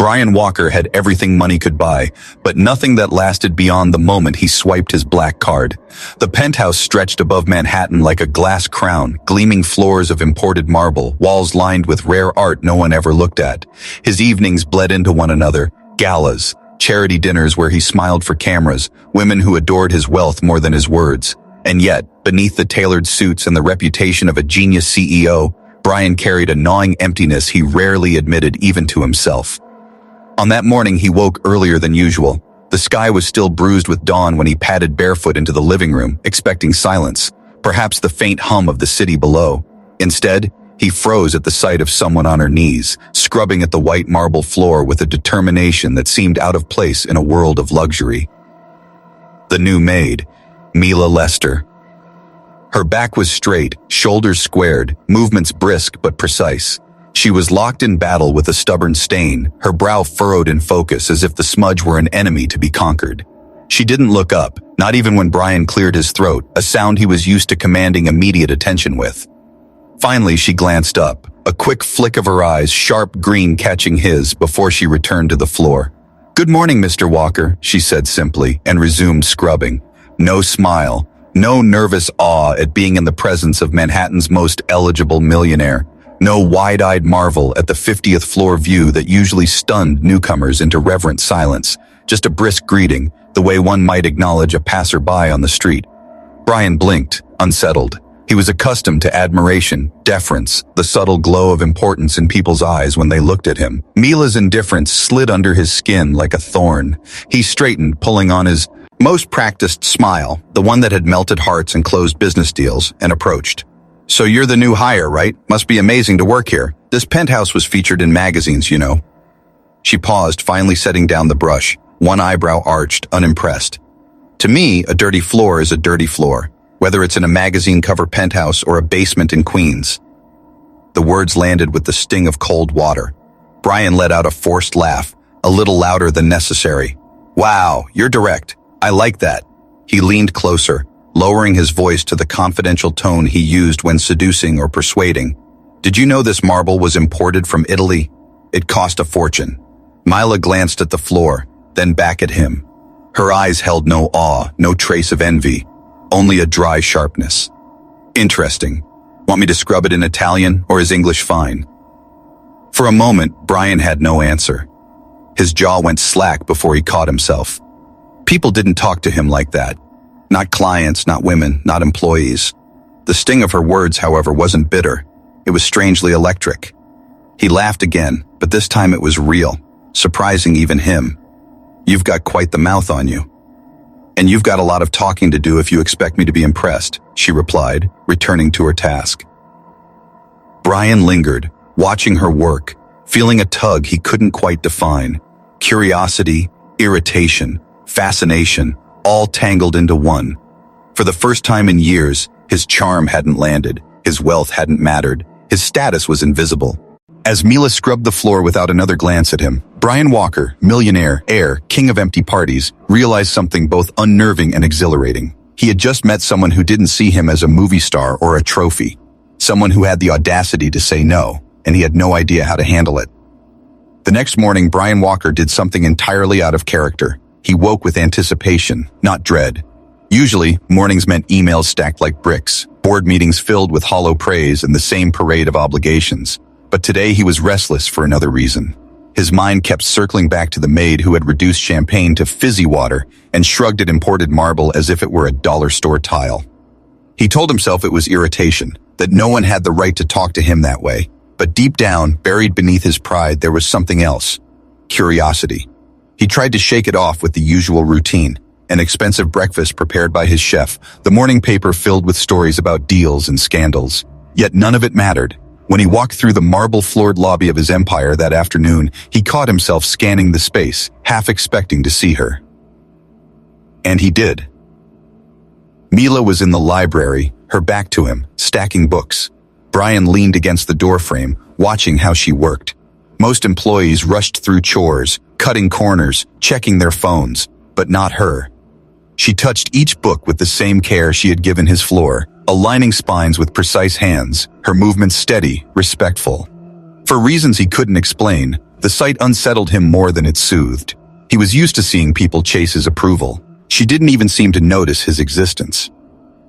Brian Walker had everything money could buy, but nothing that lasted beyond the moment he swiped his black card. The penthouse stretched above Manhattan like a glass crown, gleaming floors of imported marble, walls lined with rare art no one ever looked at. His evenings bled into one another, galas, charity dinners where he smiled for cameras, women who adored his wealth more than his words. And yet, beneath the tailored suits and the reputation of a genius CEO, Brian carried a gnawing emptiness he rarely admitted even to himself. On that morning, he woke earlier than usual. The sky was still bruised with dawn when he padded barefoot into the living room, expecting silence, perhaps the faint hum of the city below. Instead, he froze at the sight of someone on her knees, scrubbing at the white marble floor with a determination that seemed out of place in a world of luxury. The new maid, Mila Lester. Her back was straight, shoulders squared, movements brisk but precise. She was locked in battle with a stubborn stain, her brow furrowed in focus as if the smudge were an enemy to be conquered. She didn't look up, not even when Brian cleared his throat, a sound he was used to commanding immediate attention with. Finally, she glanced up, a quick flick of her eyes, sharp green catching his, before she returned to the floor. "Good morning, Mr. Walker," she said simply, and resumed scrubbing. No smile, no nervous awe at being in the presence of Manhattan's most eligible millionaire. No wide-eyed marvel at the 50th floor view that usually stunned newcomers into reverent silence. Just a brisk greeting, the way one might acknowledge a passerby on the street. Brian blinked, unsettled. He was accustomed to admiration, deference, the subtle glow of importance in people's eyes when they looked at him. Mila's indifference slid under his skin like a thorn. He straightened, pulling on his most practiced smile, the one that had melted hearts and closed business deals, and approached. "So you're the new hire, right? Must be amazing to work here. This penthouse was featured in magazines, you know." She paused, finally setting down the brush, one eyebrow arched, unimpressed. "To me, a dirty floor is a dirty floor, whether it's in a magazine cover penthouse or a basement in Queens." The words landed with the sting of cold water. Brian let out a forced laugh, a little louder than necessary. "Wow, you're direct. I like that." He leaned closer, lowering his voice to the confidential tone he used when seducing or persuading. "Did you know this marble was imported from Italy? It cost a fortune." Mila glanced at the floor, then back at him. Her eyes held no awe, no trace of envy, only a dry sharpness. "Interesting. Want me to scrub it in Italian, or is English fine?" For a moment, Brian had no answer. His jaw went slack before he caught himself. People didn't talk to him like that. Not clients, not women, not employees. The sting of her words, however, wasn't bitter. It was strangely electric. He laughed again, but this time it was real, surprising even him. "You've got quite the mouth on you. And you've got a lot of talking to do if you expect me to be impressed," she replied, returning to her task. Brian lingered, watching her work, feeling a tug he couldn't quite define. Curiosity, irritation, fascination, all tangled into one. For the first time in years, his charm hadn't landed, his wealth hadn't mattered, his status was invisible. As Mila scrubbed the floor without another glance at him, Brian Walker, millionaire, heir, king of empty parties, realized something both unnerving and exhilarating. He had just met someone who didn't see him as a movie star or a trophy. Someone who had the audacity to say no, and he had no idea how to handle it. The next morning, Brian Walker did something entirely out of character. He woke with anticipation, not dread. Usually, mornings meant emails stacked like bricks, board meetings filled with hollow praise and the same parade of obligations. But today he was restless for another reason. His mind kept circling back to the maid who had reduced champagne to fizzy water and shrugged at imported marble as if it were a dollar store tile. He told himself it was irritation, that no one had the right to talk to him that way. But deep down, buried beneath his pride, there was something else. Curiosity. He tried to shake it off with the usual routine, an expensive breakfast prepared by his chef, the morning paper filled with stories about deals and scandals. Yet none of it mattered. When he walked through the marble-floored lobby of his empire that afternoon, he caught himself scanning the space, half expecting to see her. And he did. Mila was in the library, her back to him, stacking books. Brian leaned against the doorframe, watching how she worked. Most employees rushed through chores, cutting corners, checking their phones, but not her. She touched each book with the same care she had given his floor, aligning spines with precise hands, her movements steady, respectful. For reasons he couldn't explain, The sight unsettled him more than it soothed. He was used to seeing people chase his approval. She didn't even seem to notice his existence.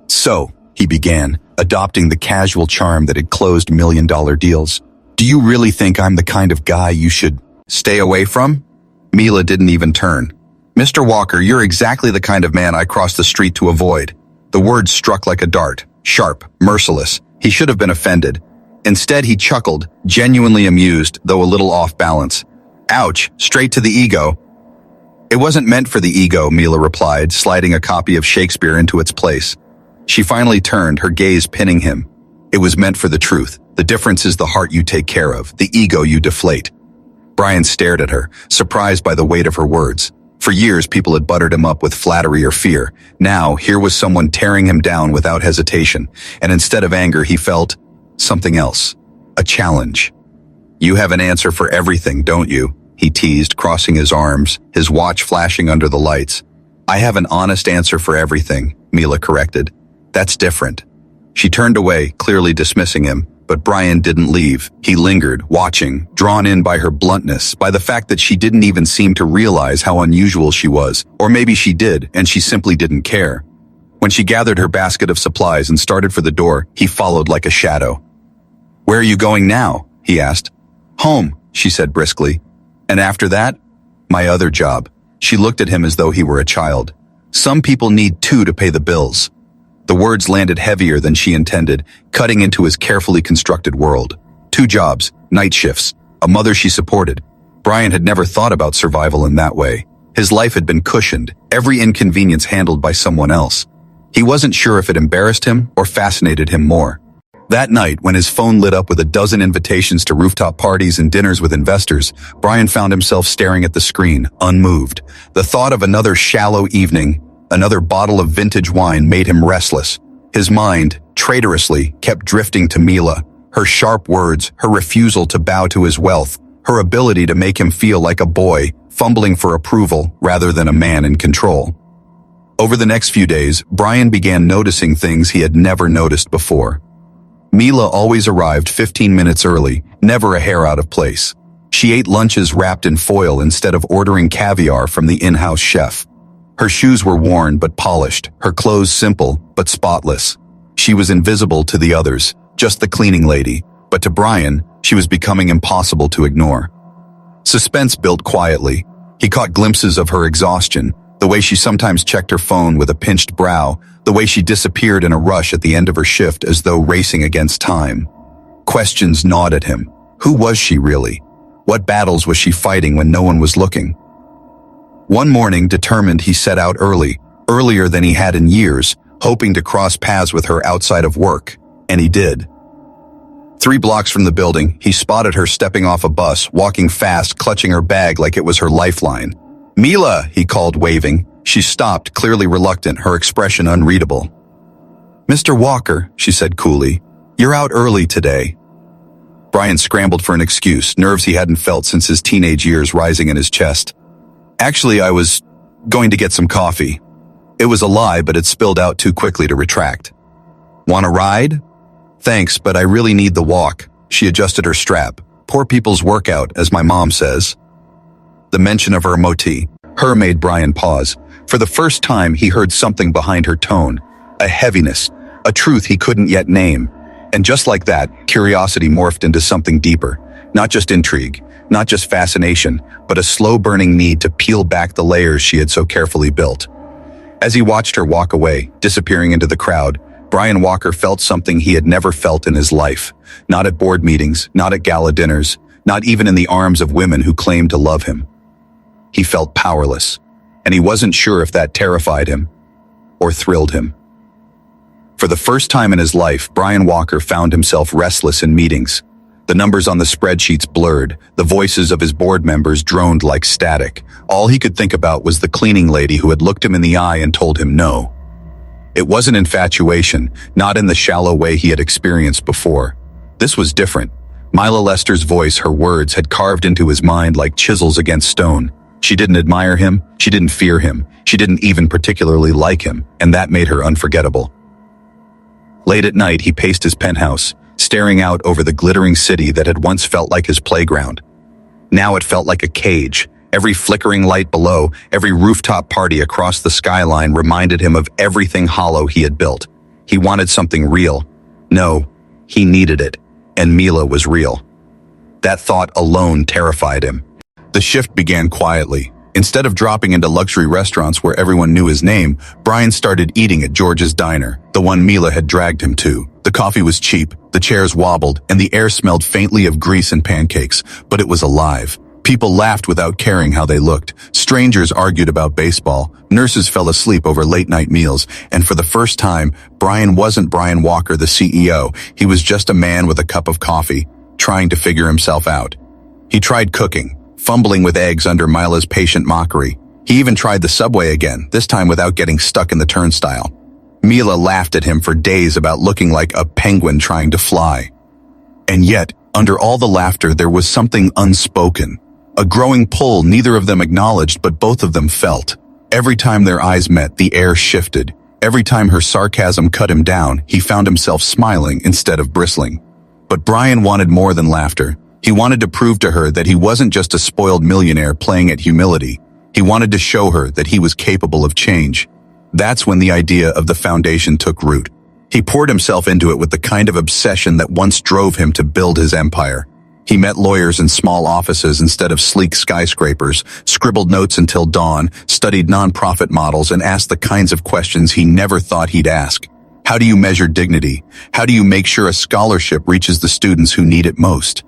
"So," he began, adopting the casual charm that had closed million-dollar deals, "do you really think I'm the kind of guy you should stay away from?" Mila didn't even turn. "Mr. Walker, you're exactly the kind of man I crossed the street to avoid." The words struck like a dart, sharp, merciless. He should have been offended. Instead, he chuckled, genuinely amused, though a little off balance. "Ouch, straight to the ego." "It wasn't meant for the ego," Mila replied, sliding a copy of Shakespeare into its place. She finally turned, her gaze pinning him. "It was meant for the truth. The difference is the heart you take care of, the ego you deflate." Brian stared at her, surprised by the weight of her words. For years, people had buttered him up with flattery or fear. Now, here was someone tearing him down without hesitation, and instead of anger, he felt something else. A challenge. "You have an answer for everything, don't you?" he teased, crossing his arms, his watch flashing under the lights. "I have an honest answer for everything," Mila corrected. "That's different." She turned away, clearly dismissing him, but Brian didn't leave. He lingered, watching, drawn in by her bluntness, by the fact that she didn't even seem to realize how unusual she was. Or maybe she did, and she simply didn't care. When she gathered her basket of supplies and started for the door, he followed like a shadow. "Where are you going now?" he asked. "Home," she said briskly. "And after that?" "My other job." She looked at him as though he were a child. "Some people need two to pay the bills." The words landed heavier than she intended, cutting into his carefully constructed world. 2 jobs, night shifts, a mother she supported. Brian had never thought about survival in that way. His life had been cushioned, every inconvenience handled by someone else. He wasn't sure if it embarrassed him or fascinated him more. That night, when his phone lit up with a dozen invitations to rooftop parties and dinners with investors, Brian found himself staring at the screen, unmoved. The thought of another shallow evening, another bottle of vintage wine made him restless. His mind, traitorously, kept drifting to Mila, her sharp words, her refusal to bow to his wealth, her ability to make him feel like a boy, fumbling for approval rather than a man in control. Over the next few days, Brian began noticing things he had never noticed before. Mila always arrived 15 minutes early, never a hair out of place. She ate lunches wrapped in foil instead of ordering caviar from the in-house chef. Her shoes were worn but polished, her clothes simple but spotless. She was invisible to the others, just the cleaning lady, but to Brian, she was becoming impossible to ignore. Suspense built quietly. He caught glimpses of her exhaustion, the way she sometimes checked her phone with a pinched brow, the way she disappeared in a rush at the end of her shift as though racing against time. Questions gnawed at him. Who was she really? What battles was she fighting when no one was looking? One morning, determined, he set out early, earlier than he had in years, hoping to cross paths with her outside of work, and he did. 3 blocks from the building, he spotted her stepping off a bus, walking fast, clutching her bag like it was her lifeline. "Mila," he called, waving. She stopped, clearly reluctant, her expression unreadable. "Mr. Walker," she said coolly, "you're out early today." Brian scrambled for an excuse, nerves he hadn't felt since his teenage years rising in his chest. "Actually, I was going to get some coffee." It was a lie, but it spilled out too quickly to retract. "Want a ride?" "Thanks, but I really need the walk." She adjusted her strap. "Poor people's workout, as my mom says." The mention of her motif, her, made Brian pause. For the first time, he heard something behind her tone, a heaviness, a truth he couldn't yet name. And just like that, curiosity morphed into something deeper. Not just intrigue, not just fascination, but a slow-burning need to peel back the layers she had so carefully built. As he watched her walk away, disappearing into the crowd, Brian Walker felt something he had never felt in his life. Not at board meetings, not at gala dinners, not even in the arms of women who claimed to love him. He felt powerless, and he wasn't sure if that terrified him or thrilled him. For the first time in his life, Brian Walker found himself restless in meetings. The numbers on the spreadsheets blurred, the voices of his board members droned like static. All he could think about was the cleaning lady who had looked him in the eye and told him no. It wasn't infatuation, not in the shallow way he had experienced before. This was different. Mila Lester's voice, her words, had carved into his mind like chisels against stone. She didn't admire him, she didn't fear him, she didn't even particularly like him, and that made her unforgettable. Late at night, he paced his penthouse, staring out over the glittering city that had once felt like his playground. Now it felt like a cage. Every flickering light below, every rooftop party across the skyline reminded him of everything hollow he had built. He wanted something real. No, he needed it. And Mila was real. That thought alone terrified him. The shift began quietly. Instead of dropping into luxury restaurants where everyone knew his name, Brian started eating at George's Diner, the one Mila had dragged him to. The coffee was cheap, the chairs wobbled, and the air smelled faintly of grease and pancakes, but it was alive. People laughed without caring how they looked. Strangers argued about baseball. Nurses fell asleep over late-night meals. And for the first time, Brian wasn't Brian Walker, the CEO. He was just a man with a cup of coffee, trying to figure himself out. He tried cooking, fumbling with eggs under Mila's patient mockery. He even tried the subway again, this time without getting stuck in the turnstile. Mila laughed at him for days about looking like a penguin trying to fly. And yet, under all the laughter, there was something unspoken. A growing pull neither of them acknowledged, but both of them felt. Every time their eyes met, the air shifted. Every time her sarcasm cut him down, he found himself smiling instead of bristling. But Brian wanted more than laughter. He wanted to prove to her that he wasn't just a spoiled millionaire playing at humility. He wanted to show her that he was capable of change. That's when the idea of the foundation took root. He poured himself into it with the kind of obsession that once drove him to build his empire. He met lawyers in small offices instead of sleek skyscrapers, scribbled notes until dawn, studied nonprofit models, and asked the kinds of questions he never thought he'd ask. How do you measure dignity? How do you make sure a scholarship reaches the students who need it most?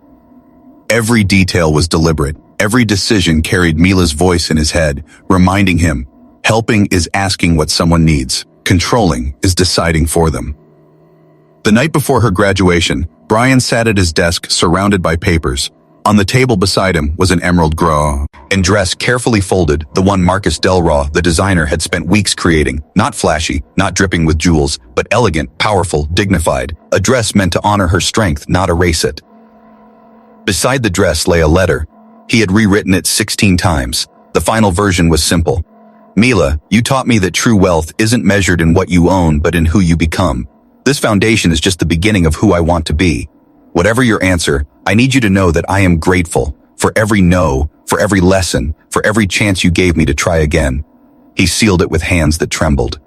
Every detail was deliberate. Every decision carried Mila's voice in his head, reminding him, helping is asking what someone needs. Controlling is deciding for them. The night before her graduation, Brian sat at his desk surrounded by papers. On the table beside him was an emerald grau and dress carefully folded, the one Marcus Delraw, the designer, had spent weeks creating. Not flashy, not dripping with jewels, but elegant, powerful, dignified. A dress meant to honor her strength, not erase it. Beside the dress lay a letter. He had rewritten it 16 times. The final version was simple. Mila, you taught me that true wealth isn't measured in what you own, but in who you become. This foundation is just the beginning of who I want to be. Whatever your answer, I need you to know that I am grateful for every no, for every lesson, for every chance you gave me to try again. He sealed it with hands that trembled.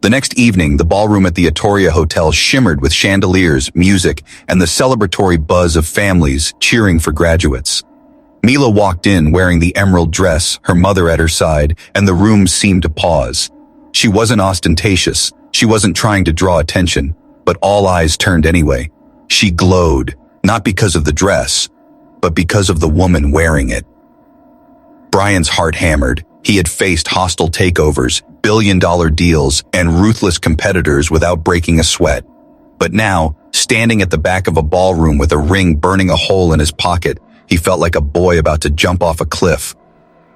The next evening, the ballroom at the Atoria Hotel shimmered with chandeliers, music, and the celebratory buzz of families cheering for graduates. Mila walked in wearing the emerald dress, her mother at her side, and the room seemed to pause. She wasn't ostentatious. She wasn't trying to draw attention, but all eyes turned anyway. She glowed, not because of the dress, but because of the woman wearing it. Brian's heart hammered. He had faced hostile takeovers, billion-dollar deals, and ruthless competitors without breaking a sweat. But now, standing at the back of a ballroom with a ring burning a hole in his pocket, he felt like a boy about to jump off a cliff.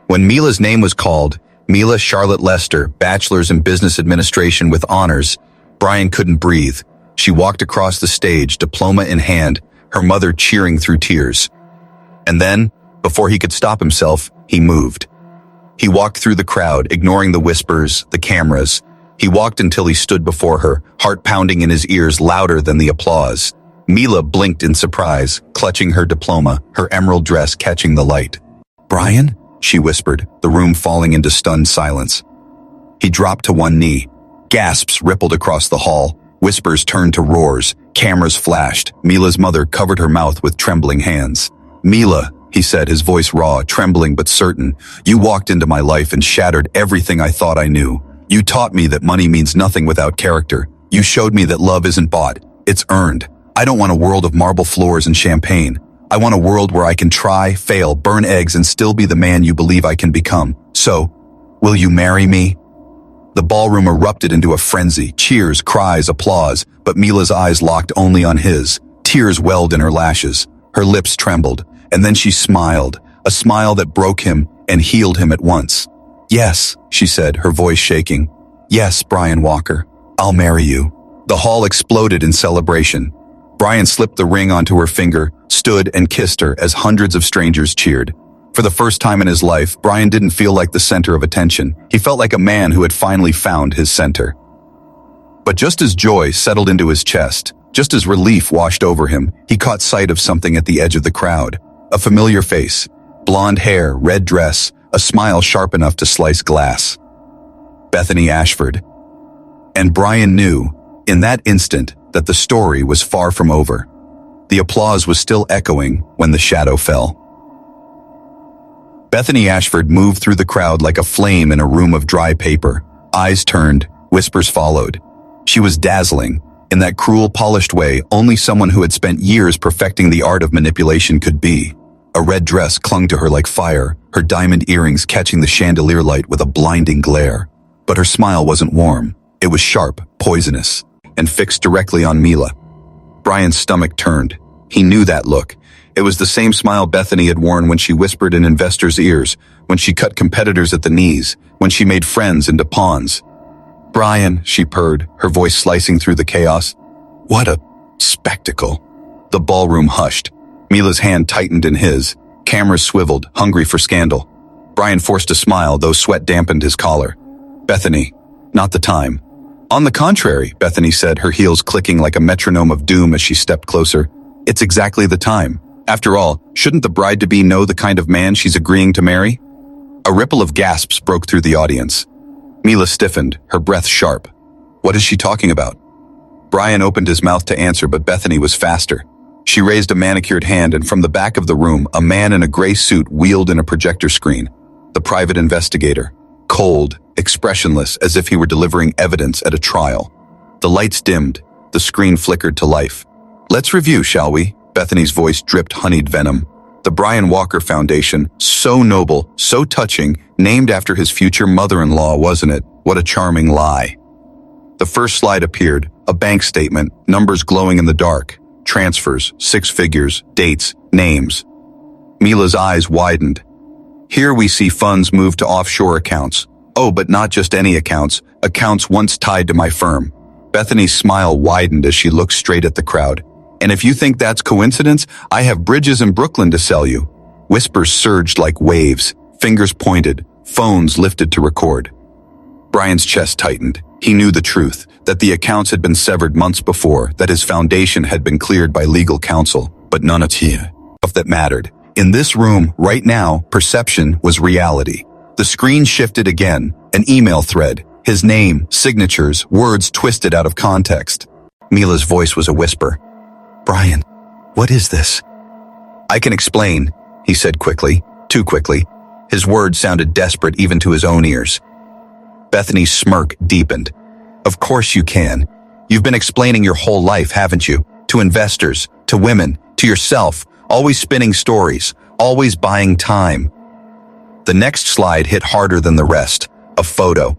When Mila's name was called, Mila Charlotte Lester, bachelor's in business administration with honors, Brian couldn't breathe. She walked across the stage, diploma in hand, her mother cheering through tears. And then, before he could stop himself, he moved. He walked through the crowd, ignoring the whispers, the cameras. He walked until he stood before her, heart pounding in his ears louder than the applause. Mila blinked in surprise, clutching her diploma, her emerald dress catching the light. "Brian?" she whispered, the room falling into stunned silence. He dropped to one knee. Gasps rippled across the hall. Whispers turned to roars. Cameras flashed. Mila's mother covered her mouth with trembling hands. "Mila," he said, his voice raw, trembling but certain, "you walked into my life and shattered everything I thought I knew. You taught me that money means nothing without character. You showed me that love isn't bought, it's earned. I don't want a world of marble floors and champagne. I want a world where I can try, fail, burn eggs, and still be the man you believe I can become. So, will you marry me?" The ballroom erupted into a frenzy, cheers, cries, applause, but Mila's eyes locked only on his. Tears welled in her lashes. Her lips trembled, and then she smiled, a smile that broke him and healed him at once. "Yes," she said, her voice shaking. "Yes, Brian Walker, I'll marry you." The hall exploded in celebration. Brian slipped the ring onto her finger, stood and kissed her as hundreds of strangers cheered. For the first time in his life, Brian didn't feel like the center of attention. He felt like a man who had finally found his center. But just as joy settled into his chest, just as relief washed over him, he caught sight of something at the edge of the crowd. A familiar face, blonde hair, red dress, a smile sharp enough to slice glass. Bethany Ashford. And Brian knew, in that instant, that the story was far from over. The applause was still echoing when the shadow fell. Bethany Ashford moved through the crowd like a flame in a room of dry paper. Eyes turned, whispers followed. She was dazzling, in that cruel, polished way only someone who had spent years perfecting the art of manipulation could be. A red dress clung to her like fire, her diamond earrings catching the chandelier light with a blinding glare. But her smile wasn't warm. It was sharp, poisonous, and fixed directly on Mila. Brian's stomach turned. He knew that look. It was the same smile Bethany had worn when she whispered in investors' ears, when she cut competitors at the knees, when she made friends into pawns. "Brian," she purred, her voice slicing through the chaos. "What a spectacle." The ballroom hushed. Mila's hand tightened in his. Cameras swiveled, hungry for scandal. Brian forced a smile, though sweat dampened his collar. "Bethany, not the time." "On the contrary," Bethany said, her heels clicking like a metronome of doom as she stepped closer. "It's exactly the time. After all, shouldn't the bride-to-be know the kind of man she's agreeing to marry?" A ripple of gasps broke through the audience. Mila stiffened, her breath sharp. What is she talking about? Brian opened his mouth to answer, but Bethany was faster. She raised a manicured hand, and from the back of the room, a man in a gray suit wheeled in a projector screen. The private investigator. Cold, expressionless, as if he were delivering evidence at a trial. The lights dimmed. The screen flickered to life. "Let's review, shall we?" Bethany's voice dripped honeyed venom. The Brian Walker Foundation, so noble, so touching, named after his future mother-in-law, wasn't it? What a charming lie. The first slide appeared, a bank statement, numbers glowing in the dark, transfers, 6 figures, dates, names. Mila's eyes widened. Here we see funds moved to offshore accounts. Oh, but not just any accounts, accounts once tied to my firm. Bethany's smile widened as she looked straight at the crowd. "And if you think that's coincidence, I have bridges in Brooklyn to sell you." Whispers surged like waves, fingers pointed, phones lifted to record. Brian's chest tightened. He knew the truth, that the accounts had been severed months before, that his foundation had been cleared by legal counsel, but none of that mattered. In this room, right now, perception was reality. The screen shifted again, an email thread, his name, signatures, words twisted out of context. Mila's voice was a whisper. "Brian, what is this?" "I can explain," he said quickly, too quickly. His words sounded desperate even to his own ears. Bethany's smirk deepened. "Of course you can. You've been explaining your whole life, haven't you? To investors, to women, to yourself, always spinning stories, always buying time." The next slide hit harder than the rest. A photo.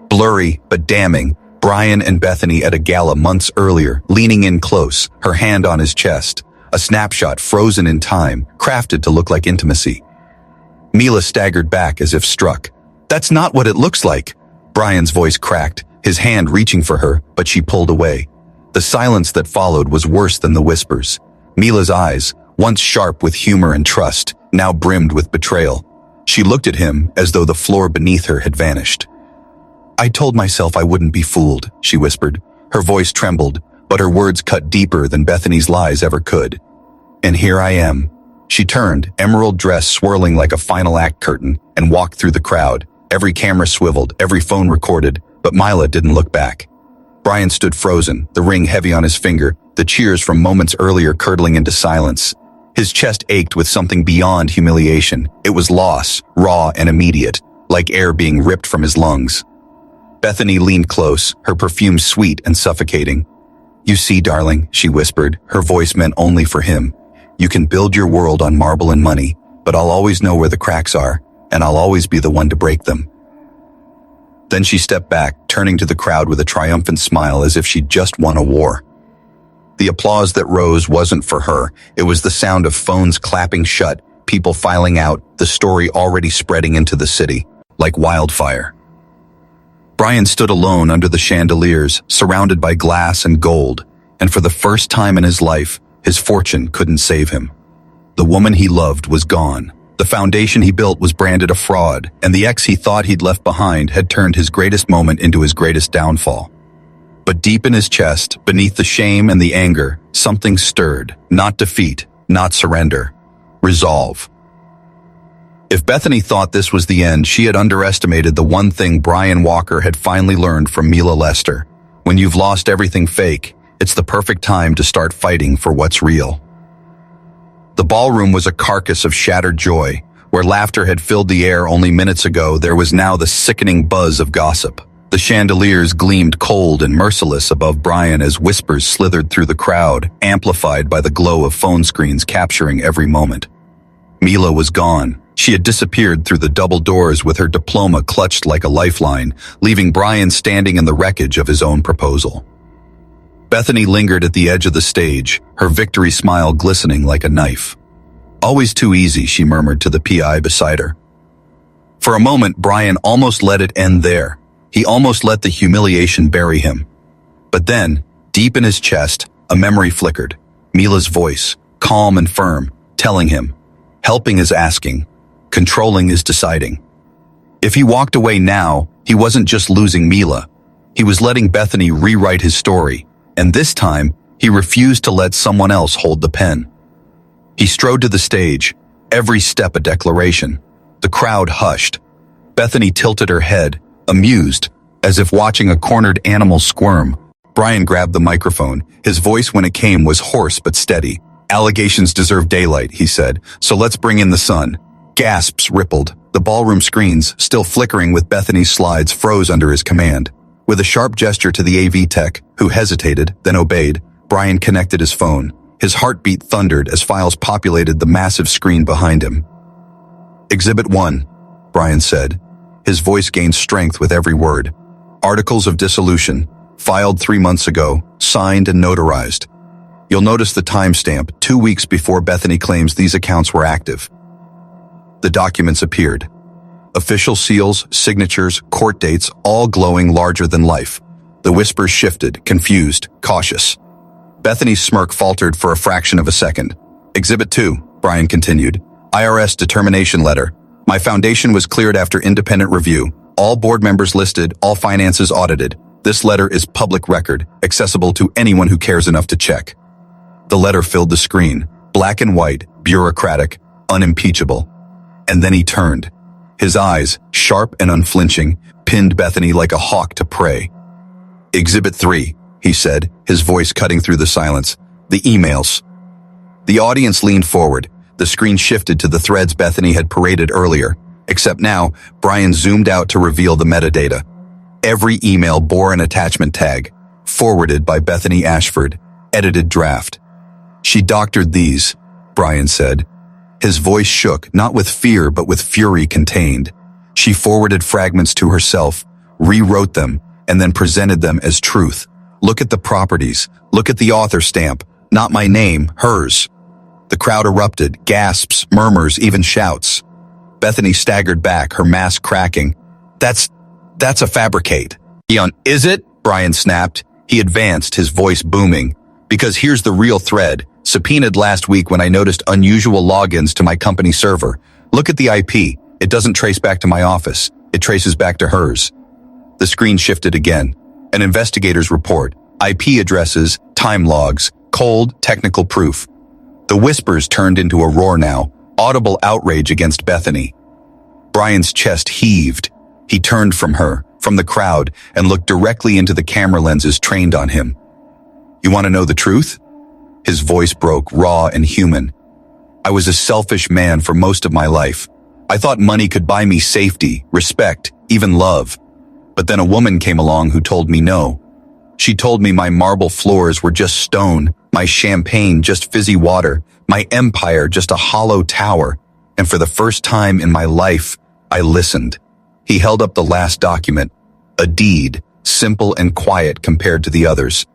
Blurry, but damning. Brian and Bethany at a gala months earlier, leaning in close, her hand on his chest. A snapshot frozen in time, crafted to look like intimacy. Mila staggered back as if struck. "That's not what it looks like." Brian's voice cracked, his hand reaching for her, but she pulled away. The silence that followed was worse than the whispers. Mila's eyes, once sharp with humor and trust, now brimmed with betrayal. She looked at him as though the floor beneath her had vanished. "I told myself I wouldn't be fooled," she whispered. Her voice trembled, but her words cut deeper than Bethany's lies ever could. "And here I am." She turned, emerald dress swirling like a final act curtain, and walked through the crowd. Every camera swiveled, every phone recorded, but Mila didn't look back. Brian stood frozen, the ring heavy on his finger, the cheers from moments earlier curdling into silence. His chest ached with something beyond humiliation. It was loss, raw and immediate, like air being ripped from his lungs. Bethany leaned close, her perfume sweet and suffocating. "You see, darling," she whispered, her voice meant only for him. "You can build your world on marble and money, but I'll always know where the cracks are, and I'll always be the one to break them." Then she stepped back, turning to the crowd with a triumphant smile as if she'd just won a war. The applause that rose wasn't for her. It was the sound of phones clapping shut, people filing out, the story already spreading into the city, like wildfire. Brian stood alone under the chandeliers, surrounded by glass and gold, and for the first time in his life, his fortune couldn't save him. The woman he loved was gone. The foundation he built was branded a fraud, and the ex he thought he'd left behind had turned his greatest moment into his greatest downfall. But deep in his chest, beneath the shame and the anger, something stirred, not defeat, not surrender. resolve. If Bethany thought this was the end, she had underestimated the one thing Brian Walker had finally learned from Mila Lester. When you've lost everything fake, it's the perfect time to start fighting for what's real. The ballroom was a carcass of shattered joy. Where laughter had filled the air only minutes ago, there was now the sickening buzz of gossip. The chandeliers gleamed cold and merciless above Brian as whispers slithered through the crowd, amplified by the glow of phone screens capturing every moment. Mila was gone. She had disappeared through the double doors with her diploma clutched like a lifeline, leaving Brian standing in the wreckage of his own proposal. Bethany lingered at the edge of the stage, her victory smile glistening like a knife. "Always too easy," she murmured to the PI beside her. For a moment, Brian almost let it end there. He almost let the humiliation bury him. But then, deep in his chest, a memory flickered. Mila's voice, calm and firm, telling him, helping is asking, controlling is deciding. If he walked away now, he wasn't just losing Mila. He was letting Bethany rewrite his story, and this time, he refused to let someone else hold the pen. He strode to the stage, every step a declaration. The crowd hushed. Bethany tilted her head, amused, as if watching a cornered animal squirm. Brian grabbed the microphone. His voice when it came was hoarse but steady. "Allegations deserve daylight," he said, "so let's bring in the sun." Gasps rippled. The ballroom screens, still flickering with Bethany's slides, froze under his command. With a sharp gesture to the AV tech, who hesitated, then obeyed, Brian connected his phone. His heartbeat thundered as files populated the massive screen behind him. "Exhibit 1, Brian said. His voice gained strength with every word. "Articles of dissolution, filed 3 months ago, signed and notarized. You'll notice the timestamp, 2 weeks before Bethany claims these accounts were active." The documents appeared. Official seals, signatures, court dates, all glowing larger than life. The whispers shifted, confused, cautious. Bethany's smirk faltered for a fraction of a second. "Exhibit 2, Brian continued. "IRS determination letter. My foundation was cleared after independent review. All board members listed, all finances audited. This letter is public record, accessible to anyone who cares enough to check." The letter filled the screen, black and white, bureaucratic, unimpeachable. And then he turned. His eyes, sharp and unflinching, pinned Bethany like a hawk to prey. "Exhibit 3, he said, his voice cutting through the silence. "The emails." The audience leaned forward. The screen shifted to the threads Bethany had paraded earlier, except now, Brian zoomed out to reveal the metadata. Every email bore an attachment tag, forwarded by Bethany Ashford, edited draft. "She doctored these," Brian said. His voice shook, not with fear but with fury contained. She forwarded fragments to herself, rewrote them, and then presented them as truth. "Look at the properties. Look at the author stamp. Not my name, hers." The crowd erupted, gasps, murmurs, even shouts. Bethany staggered back, her mask cracking. That's a fabricate." "Is it?" Brian snapped. He advanced, his voice booming. "Because here's the real thread. Subpoenaed last week when I noticed unusual logins to my company server. Look at the IP. It doesn't trace back to my office. It traces back to hers." The screen shifted again. An investigator's report. IP addresses, time logs, cold, technical proof. The whispers turned into a roar now, audible outrage against Bethany. Brian's chest heaved. He turned from her, from the crowd, and looked directly into the camera lenses trained on him. "You want to know the truth?" His voice broke, raw and human. "I was a selfish man for most of my life. I thought money could buy me safety, respect, even love. But then a woman came along who told me no. She told me my marble floors were just stone, my champagne just fizzy water, my empire just a hollow tower, and for the first time in my life, I listened." He held up the last document, a deed, simple and quiet compared to the others.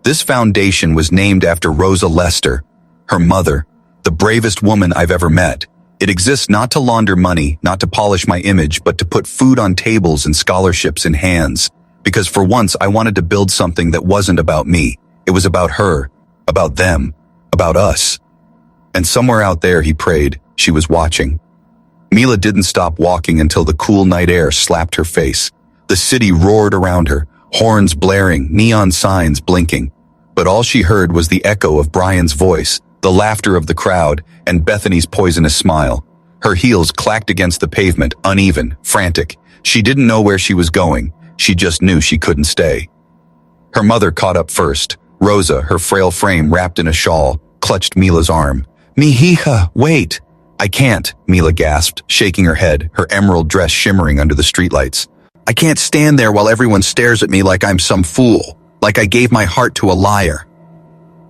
This foundation was named after Rosa Lester, her mother, the bravest woman I've ever met. It exists not to launder money, not to polish my image, but to put food on tables and scholarships in hands. Because for once I wanted to build something that wasn't about me. It was about her, about them, about us. And somewhere out there, he prayed, she was watching. Mila didn't stop walking until the cool night air slapped her face. The city roared around her, horns blaring, neon signs blinking. But all she heard was the echo of Brian's voice, the laughter of the crowd, and Bethany's poisonous smile. Her heels clacked against the pavement, uneven, frantic. She didn't know where she was going. She just knew she couldn't stay. Her mother caught up first. Rosa, her frail frame wrapped in a shawl, clutched Mila's arm. "Mija, wait!" "I can't," Mila gasped, shaking her head, her emerald dress shimmering under the streetlights. "I can't stand there while everyone stares at me like I'm some fool, like I gave my heart to a liar."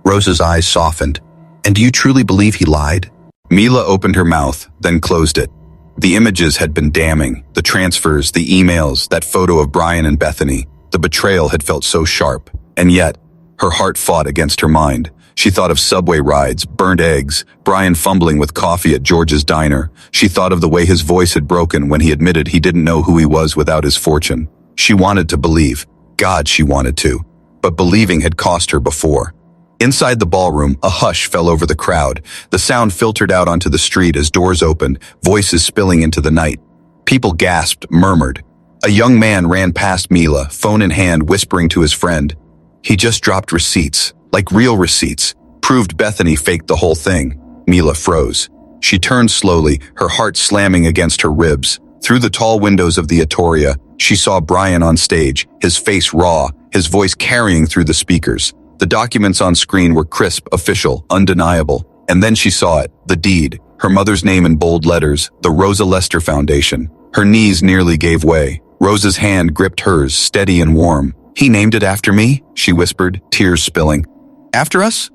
Rosa's eyes softened. "And do you truly believe he lied?" Mila opened her mouth, then closed it. The images had been damning. The transfers, the emails, that photo of Brian and Bethany. The betrayal had felt so sharp. And yet, her heart fought against her mind. She thought of subway rides, burnt eggs, Brian fumbling with coffee at George's diner. She thought of the way his voice had broken when he admitted he didn't know who he was without his fortune. She wanted to believe. God, she wanted to. But believing had cost her before. Inside the ballroom, a hush fell over the crowd. The sound filtered out onto the street as doors opened, voices spilling into the night. People gasped, murmured. A young man ran past Mila, phone in hand, whispering to his friend. He just dropped receipts, like real receipts. Proved Bethany faked the whole thing. Mila froze. She turned slowly, her heart slamming against her ribs. Through the tall windows of the Atoria, she saw Brian on stage, his face raw, his voice carrying through the speakers. The documents on screen were crisp, official, undeniable. And then she saw it, the deed, her mother's name in bold letters, the Rosa Lester Foundation. Her knees nearly gave way. Rosa's hand gripped hers, steady and warm. "He named it after me?" she whispered, tears spilling. "After us?"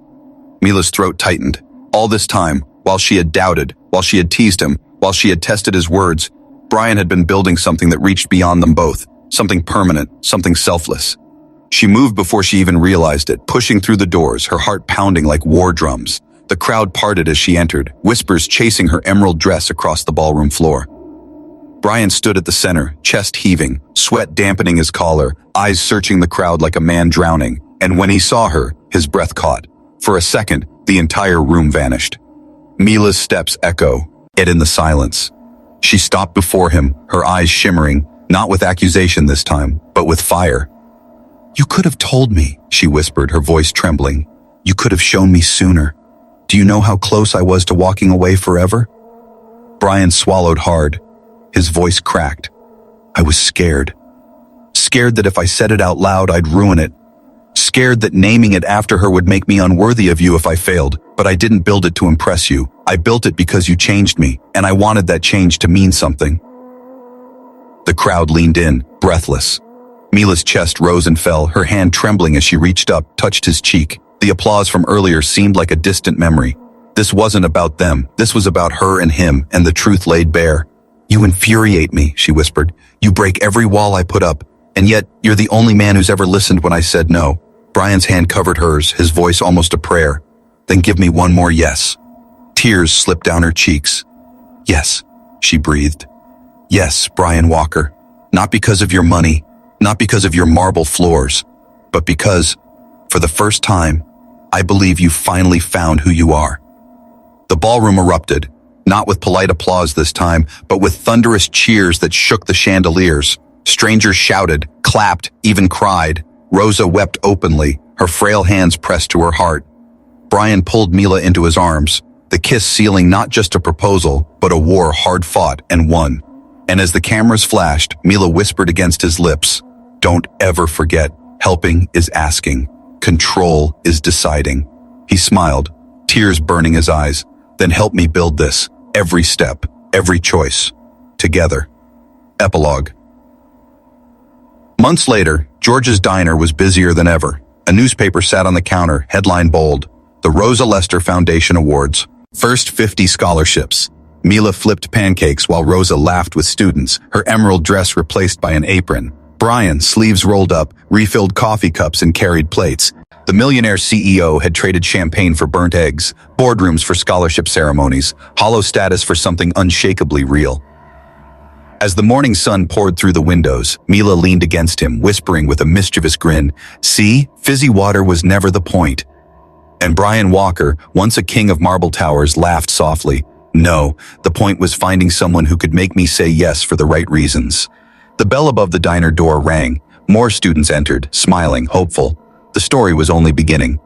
Mila's throat tightened. All this time, while she had doubted, while she had teased him, while she had tested his words, Brian had been building something that reached beyond them both, something permanent, something selfless. She moved before she even realized it, pushing through the doors, her heart pounding like war drums. The crowd parted as she entered, whispers chasing her emerald dress across the ballroom floor. Brian stood at the center, chest heaving, sweat dampening his collar, eyes searching the crowd like a man drowning, and when he saw her, his breath caught. For a second, the entire room vanished. Mila's steps echo, yet in the silence. She stopped before him, her eyes shimmering, not with accusation this time, but with fire. "You could have told me," she whispered, her voice trembling. "You could have shown me sooner. Do you know how close I was to walking away forever?" Brian swallowed hard. His voice cracked. "I was scared. Scared that if I said it out loud, I'd ruin it. Scared that naming it after her would make me unworthy of you if I failed, but I didn't build it to impress you. I built it because you changed me, and I wanted that change to mean something." The crowd leaned in, breathless. Mila's chest rose and fell, her hand trembling as she reached up, touched his cheek. The applause from earlier seemed like a distant memory. This wasn't about them. This was about her and him, and the truth laid bare. "You infuriate me," she whispered. "You break every wall I put up, and yet you're the only man who's ever listened when I said no." Brian's hand covered hers, his voice almost a prayer. "Then give me one more yes." Tears slipped down her cheeks. "Yes," she breathed. "Yes, Brian Walker. Not because of your money, not because of your marble floors, but because, for the first time, I believe you finally found who you are." The ballroom erupted, not with polite applause this time, but with thunderous cheers that shook the chandeliers. Strangers shouted, clapped, even cried. Rosa wept openly, her frail hands pressed to her heart. Brian pulled Mila into his arms, the kiss sealing not just a proposal, but a war hard fought and won. And as the cameras flashed, Mila whispered against his lips, "Don't ever forget, helping is asking. Control is deciding." He smiled, tears burning his eyes. "Then help me build this, every step, every choice, together." Epilogue. Months later, George's diner was busier than ever. A newspaper sat on the counter, headline bold, "The Rosa Lester Foundation Awards. First 50 scholarships." Mila flipped pancakes while Rosa laughed with students, her emerald dress replaced by an apron. Brian, sleeves rolled up, refilled coffee cups and carried plates. The Millionaire CEO had traded champagne for burnt eggs, boardrooms for scholarship ceremonies, hollow status for something unshakably real. As the morning sun poured through the windows, Mila leaned against him, whispering with a mischievous grin, "See, fizzy water was never the point." And Brian Walker, once a king of marble towers, laughed softly. "No, the point was finding someone who could make me say yes for the right reasons." The bell above the diner door rang. More students entered, smiling, hopeful. The story was only beginning.